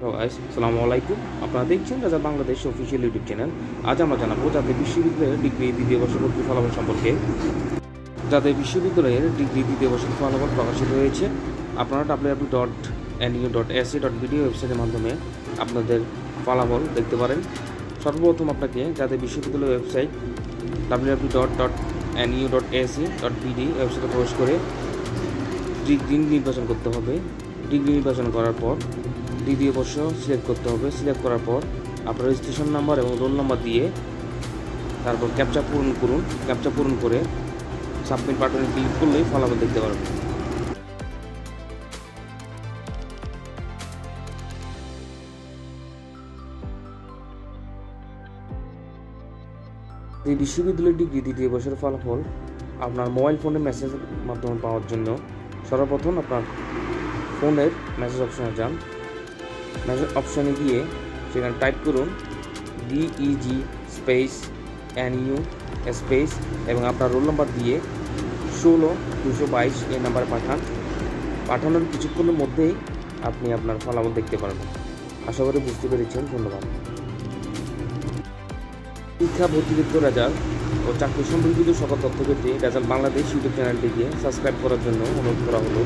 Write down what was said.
আসসালামু আলাইকুম। আপনারা দেখছেন রাজা বাংলাদেশ অফিসিয়াল ইউটিউব চ্যানেল। আজ আমরা জানাবো জাতীয় বিশ্ববিদ্যালয়ের ডিগ্রি দ্বিতীয় বর্ষ ভর্তি ফলাফল সম্পর্কে। জাতীয় বিশ্ববিদ্যালয়ের ডিগ্রি দ্বিতীয় বর্ষের ফলাফল প্রকাশিত হয়েছে। আপনারা www.nu.ac.bd ওয়েবসাইটের মাধ্যমে আপনাদের ফলাফল দেখতে পারেন। সর্বপ্রথম আপনাকে জাতীয় বিশ্ববিদ্যালয়ের ওয়েবসাইট www.nu.ac.bd ওয়েবসাইটে প্রবেশ করে ডিগ্রি নির্বাচন করতে হবে। ডিগ্রি নির্বাচন করার পর দ্বিতীয় বর্ষ সিলেক্ট করতে হবে। সিলেক্ট করার পর আপনার রেজিস্ট্রেশন নাম্বার এবং রোল নাম্বার দিয়ে তারপর ক্যাপচা পূরণ করুন। ক্যাপচা পূরণ করে সাবমিট বাটনে ক্লিক করলেই ফলাফল দেখতে পারবেন। এই বিশ্ববিদ্যালয়ের ডিগ্রি দ্বিতীয় বর্ষের ফলাফল আপনার মোবাইল ফোনে মেসেজের মাধ্যমে পাওয়ার জন্য সর্বপ্রথম আপনার ফোনের মেসেজ অপশনে যান। মেসেজ অপশনে গিয়ে সেখানে টাইপ করুন DEG স্পেস NU স্পেস এবং আপনার রোল নাম্বার দিয়ে 16222 এই নাম্বারে পাঠানোর কিছুক্ষণের মধ্যেই আপনি আপনার ফলাফল দেখতে পারবেন। আশা করি বুঝতে পেরেছেন। ধন্যবাদ। শিক্ষা ভর্তিযুক্ত রেজাল্ট ও চাকরি সম্পর্কিত সকল তথ্য পেতে রেজাল্ট বাংলাদেশ ইউটিউব চ্যানেলটিকে সাবস্ক্রাইব করার জন্য অনুরোধ করা হলো।